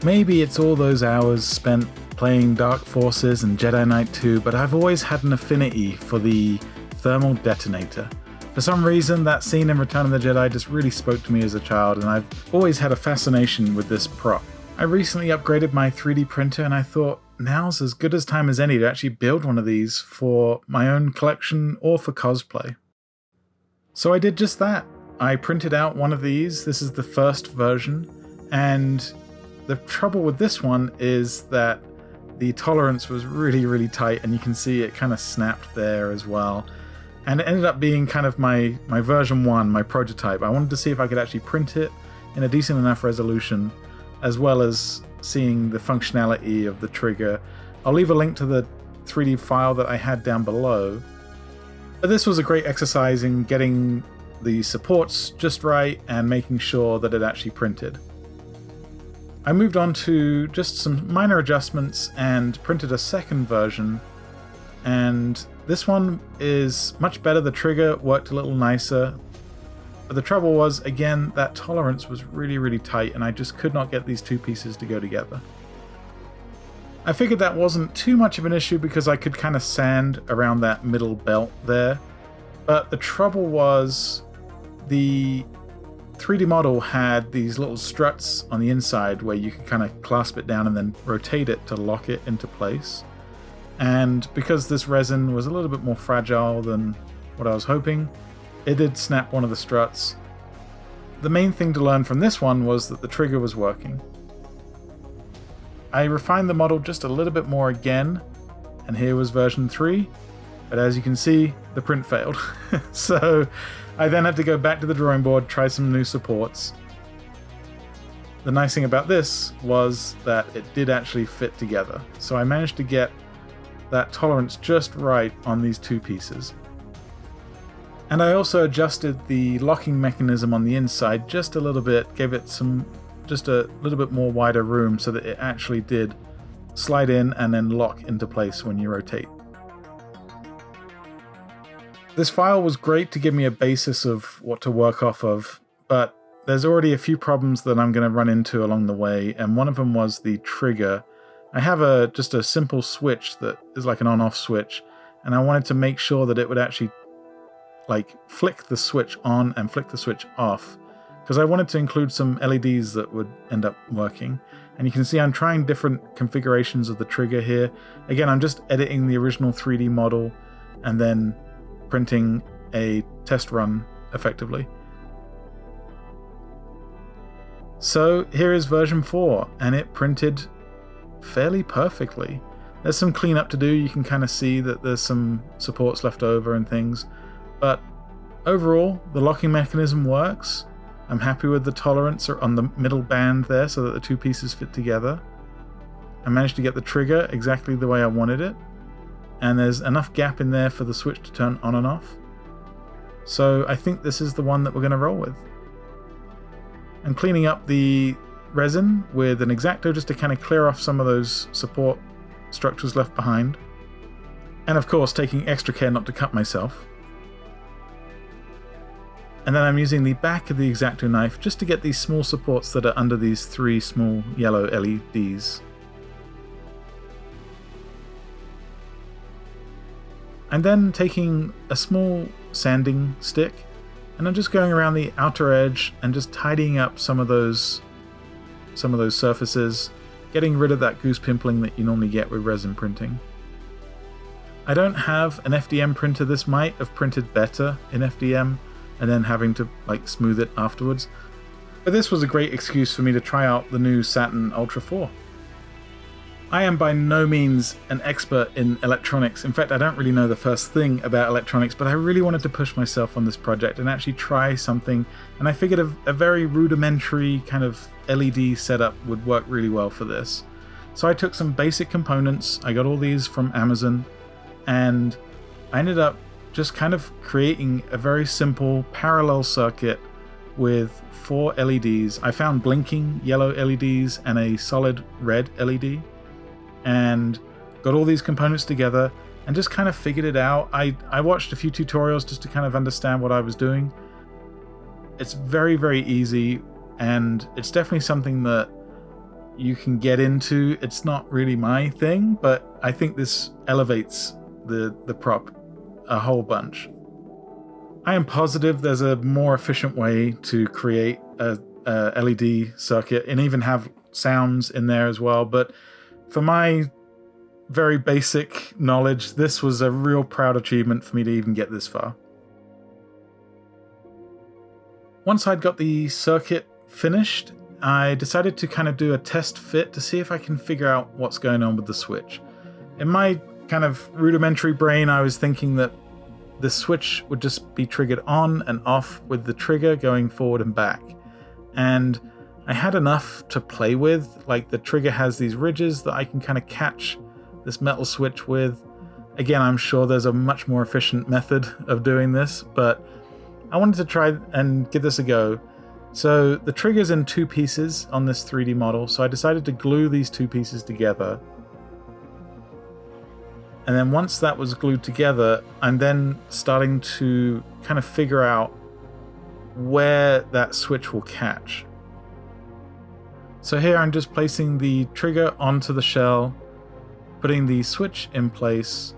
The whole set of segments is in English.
Maybe it's all those hours spent playing Dark Forces and Jedi Knight 2, but I've always had an affinity for the Thermal Detonator. For some reason, that scene in Return of the Jedi just really spoke to me as a child, and I've always had a fascination with this prop. I recently upgraded my 3D printer, and I thought now's as good a time as any to actually build one of these for my own collection or for cosplay. So I did just that. I printed out one of these. This is the first version, and the trouble with this one is that the tolerance was really tight, and you can see it kind of snapped there as well. And it ended up being kind of my version 1, my prototype. I wanted to see if I could actually print it in a decent enough resolution, as well as seeing the functionality of the trigger. I'll leave a link to the 3D file that I had down below. But this was a great exercise in getting the supports just right and making sure that it actually printed. I moved on to just some minor adjustments and printed a second version, and this one is much better. The trigger worked a little nicer, but the trouble was, again, that tolerance was really tight, and I just could not get these two pieces to go together. I figured that wasn't too much of an issue because I could kind of sand around that middle belt there, but the trouble was the 3D model had these little struts on the inside where you could kind of clasp it down and then rotate it to lock it into place. And because this resin was a little bit more fragile than what I was hoping, it did snap one of the struts. The main thing to learn from this one was that the trigger was working. I refined the model just a little bit more again, and here was version 3, but as you can see, the print failed. So I then had to go back to the drawing board, try some new supports. The nice thing about this was that it did actually fit together, so I managed to get that tolerance just right on these two pieces. And I also adjusted the locking mechanism on the inside just a little bit, gave it just a little bit more wider room so that it actually did slide in and then lock into place when you rotate. This file was great to give me a basis of what to work off of, but there's already a few problems that I'm going to run into along the way, and one of them was the trigger. I have just a simple switch that is like an on-off switch, and I wanted to make sure that it would actually flick the switch on and flick the switch off, because I wanted to include some LEDs that would end up working. And you can see I'm trying different configurations of the trigger here. Again, I'm just editing the original 3D model and then printing a test run effectively. So here is version 4, and it printed fairly perfectly. There's some cleanup to do. You can kind of see that there's some supports left over and things, but overall the locking mechanism works. I'm happy with the tolerance on the middle band there so that the two pieces fit together. I managed to get the trigger exactly the way I wanted it, and there's enough gap in there for the switch to turn on and off. So I think this is the one that we're going to roll with. I'm cleaning up the resin with an X-Acto just to kind of clear off some of those support structures left behind. And of course taking extra care not to cut myself. And then I'm using the back of the X-Acto knife just to get these small supports that are under these 3 small yellow LEDs. I'm then taking a small sanding stick, and I'm just going around the outer edge and just tidying up some of those surfaces, getting rid of that goose pimpling that you normally get with resin printing. I don't have an FDM printer. This might have printed better in FDM and then having to smooth it afterwards. But this was a great excuse for me to try out the new Saturn Ultra 4. I am by no means an expert in electronics. In fact, I don't really know the first thing about electronics, but I really wanted to push myself on this project and actually try something, and I figured a very rudimentary kind of LED setup would work really well for this. So I took some basic components, I got all these from Amazon, and I ended up just kind of creating a very simple parallel circuit with 4 LEDs. I found blinking yellow LEDs and a solid red LED, and got all these components together and just kind of figured it out. I watched a few tutorials just to kind of understand what I was doing. It's very easy, and it's definitely something that you can get into. It's not really my thing, but I think this elevates the prop a whole bunch. I am positive there's a more efficient way to create a LED circuit and even have sounds in there as well, but for my very basic knowledge, this was a real proud achievement for me to even get this far. Once I'd got the circuit finished, I decided to kind of do a test fit to see if I can figure out what's going on with the switch. In my kind of rudimentary brain, I was thinking that the switch would just be triggered on and off with the trigger going forward and back. And I had enough to play with, like the trigger has these ridges that I can kind of catch this metal switch with. Again, I'm sure there's a much more efficient method of doing this, but I wanted to try and give this a go. So the trigger's in 2 pieces on this 3D model, so I decided to glue these 2 pieces together. And then once that was glued together, I'm then starting to kind of figure out where that switch will catch. So here I'm just placing the trigger onto the shell, putting the switch in place,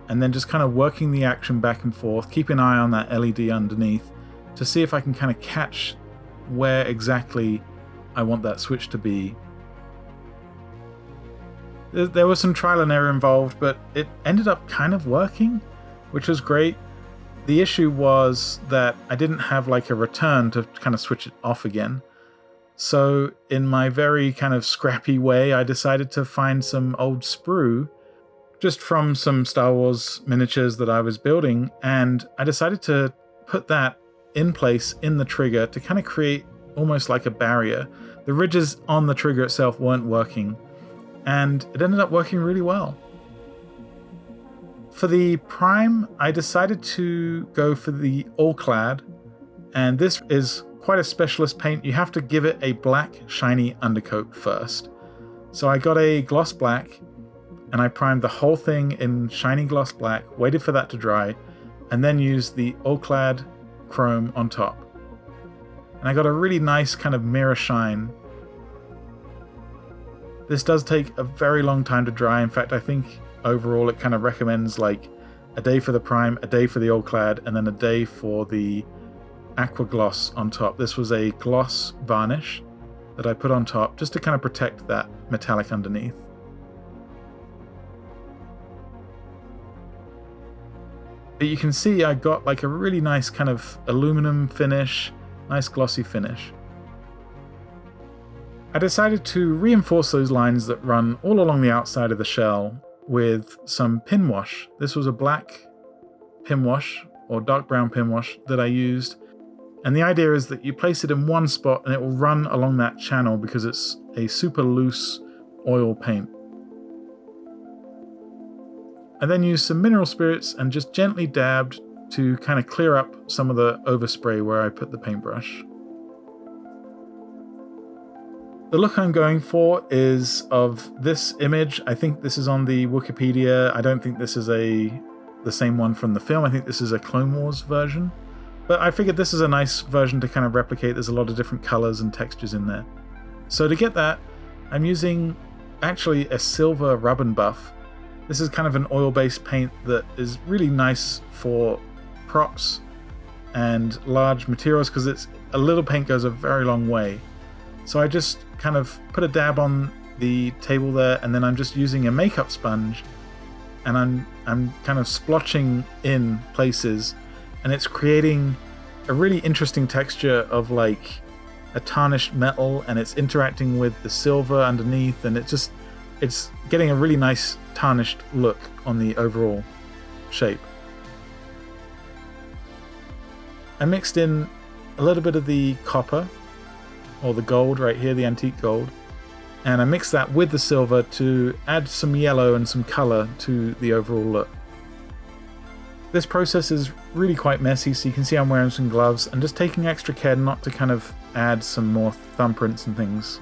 and then just kind of working the action back and forth, keeping an eye on that LED underneath to see if I can kind of catch where exactly I want that switch to be. There was some trial and error involved, but it ended up kind of working, which was great. The issue was that I didn't have like a return to kind of switch it off again. So in my very kind of scrappy way, I decided to find some old sprue just from some Star Wars miniatures that I was building, and I decided to put that in place in the trigger to kind of create almost like a barrier. The ridges on the trigger itself weren't working, and it ended up working really well. For the prime, I decided to go for the Alclad, and this is quite a specialist paint. You have to give it a black shiny undercoat first. So I got a gloss black, and I primed the whole thing in shiny gloss black, waited for that to dry, and then used the Alclad Chrome on top. And I got a really nice kind of mirror shine. This does take a very long time to dry. In fact, I think overall it kind of recommends like a day for the prime, a day for the Alclad, and then a day for the Aqua gloss on top. This was a gloss varnish that I put on top just to kind of protect that metallic underneath. But you can see I got like a really nice kind of aluminum finish, nice glossy finish. I decided to reinforce those lines that run all along the outside of the shell with some pin wash. This was a black pin wash or dark brown pin wash that I used. And the idea is that you place it in one spot and it will run along that channel because it's a super loose oil paint. I then used some mineral spirits and just gently dabbed to kind of clear up some of the overspray where I put the paintbrush. The look I'm going for is of this image. I think this is on the Wikipedia. I don't think this is the same one from the film. I think this is a Clone Wars version. But I figured this is a nice version to kind of replicate. There's a lot of different colors and textures in there. So to get that, I'm using actually a silver rub and buff. This is kind of an oil-based paint that is really nice for props and large materials because a little paint goes a very long way. So I just kind of put a dab on the table there, and then I'm just using a makeup sponge, and I'm kind of splotching in places, and it's creating a really interesting texture of like a tarnished metal, and it's interacting with the silver underneath, and it's getting a really nice tarnished look on the overall shape. I mixed in a little bit of the copper, or the gold right here, the antique gold, and I mixed that with the silver to add some yellow and some color to the overall look. This process is really quite messy, so you can see I'm wearing some gloves and just taking extra care not to kind of add some more thumbprints and things.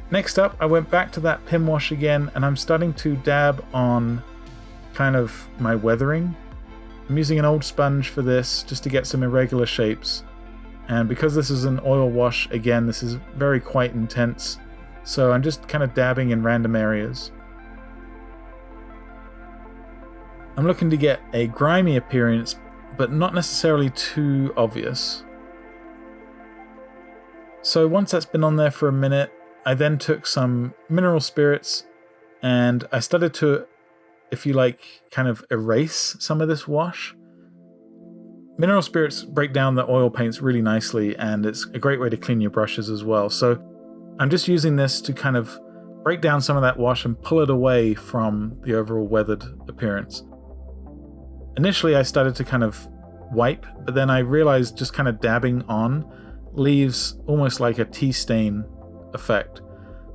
Next up, I went back to that pin wash again, and I'm starting to dab on kind of my weathering. I'm using an old sponge for this just to get some irregular shapes. And because this is an oil wash, again, this is very quite intense. So I'm just kind of dabbing in random areas. I'm looking to get a grimy appearance, but not necessarily too obvious. So once that's been on there for a minute, I then took some mineral spirits and I started to, if you like, kind of erase some of this wash. Mineral spirits break down the oil paints really nicely, and it's a great way to clean your brushes as well. So I'm just using this to kind of break down some of that wash and pull it away from the overall weathered appearance. Initially I started to kind of wipe, but then I realized just kind of dabbing on leaves almost like a tea stain effect.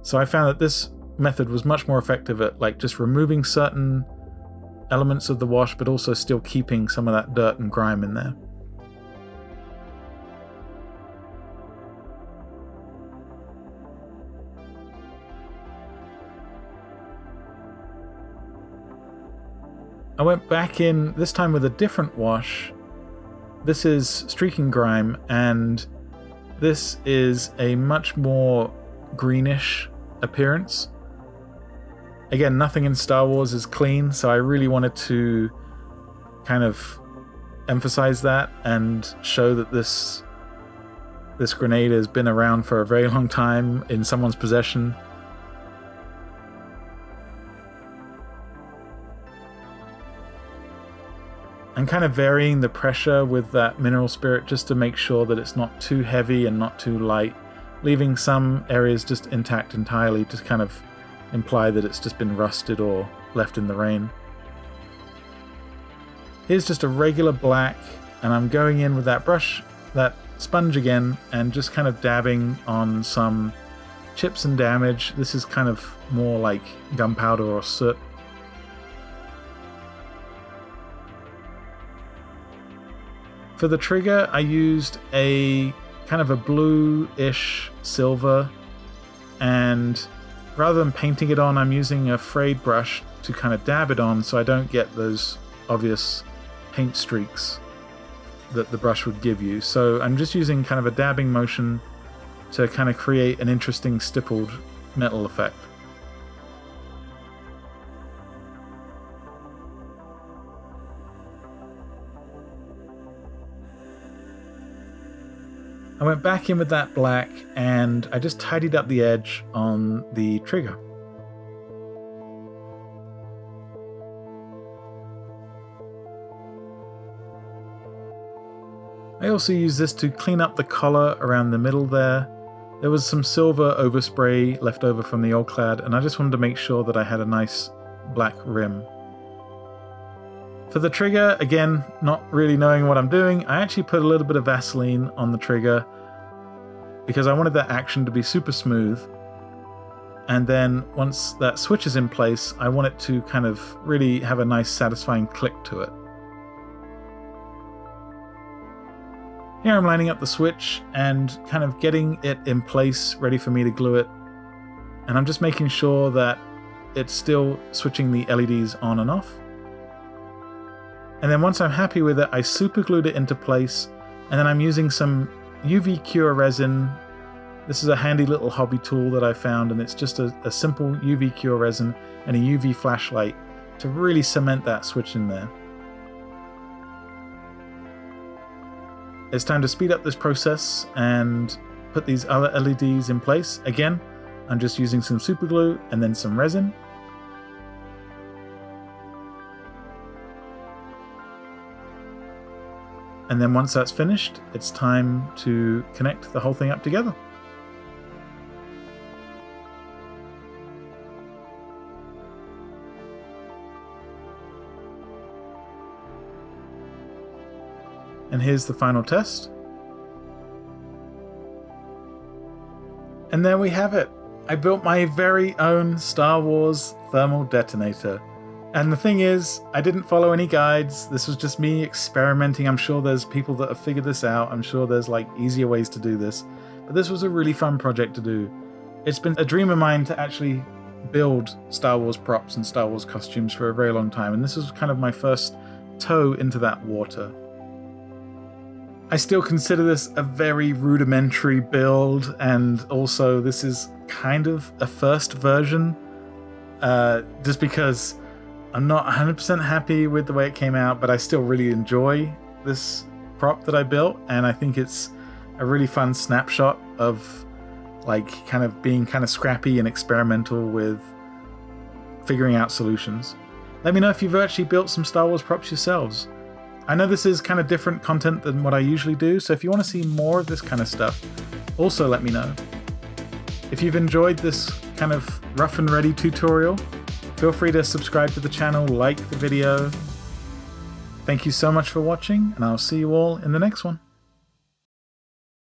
So I found that this method was much more effective at like just removing certain elements of the wash, but also still keeping some of that dirt and grime in there. I went back in, this time with a different wash. This is Streaking Grime, and this is a much more greenish appearance. Again, nothing in Star Wars is clean, so I really wanted to kind of emphasize that and show that this grenade has been around for a very long time in someone's possession. I'm kind of varying the pressure with that mineral spirit just to make sure that it's not too heavy and not too light, leaving some areas just intact entirely to kind of imply that it's just been rusted or left in the rain. Here's just a regular black, and I'm going in with that brush, that sponge again, and just kind of dabbing on some chips and damage. This is kind of more like gunpowder or soot. For the trigger, I used a kind of a bluish silver, and rather than painting it on, I'm using a frayed brush to kind of dab it on so I don't get those obvious paint streaks that the brush would give you. So I'm just using kind of a dabbing motion to kind of create an interesting stippled metal effect. I went back in with that black and I just tidied up the edge on the trigger. I also used this to clean up the collar around the middle there. There was some silver overspray left over from the Alclad, and I just wanted to make sure that I had a nice black rim. For the trigger, again, not really knowing what I'm doing, I actually put a little bit of Vaseline on the trigger because I wanted that action to be super smooth. And then once that switch is in place, I want it to kind of really have a nice satisfying click to it. Here I'm lining up the switch and kind of getting it in place, ready for me to glue it. And I'm just making sure that it's still switching the LEDs on and off. And then once I'm happy with it, I super glued it into place, and then I'm using some UV cure resin. This is a handy little hobby tool that I found, and it's just a simple UV cure resin and a UV flashlight to really cement that switch in there. It's time to speed up this process and put these other LEDs in place. Again, I'm just using some super glue and then some resin. And then once that's finished, it's time to connect the whole thing up together. And here's the final test. And there we have it. I built my very own Star Wars thermal detonator. And the thing is, I didn't follow any guides. This was just me experimenting. I'm sure there's people that have figured this out. I'm sure there's like easier ways to do this. But this was a really fun project to do. It's been a dream of mine to actually build Star Wars props and Star Wars costumes for a very long time. And this was kind of my first toe into that water. I still consider this a very rudimentary build, and also this is kind of a first version, just because I'm not 100% happy with the way it came out, but I still really enjoy this prop that I built, and I think it's a really fun snapshot of like kind of being kind of scrappy and experimental with figuring out solutions. Let me know if you've actually built some Star Wars props yourselves. I know this is kind of different content than what I usually do, so if you want to see more of this kind of stuff, also let me know. If you've enjoyed this kind of rough and ready tutorial, feel free to subscribe to the channel, like the video. Thank you so much for watching, and I'll see you all in the next one.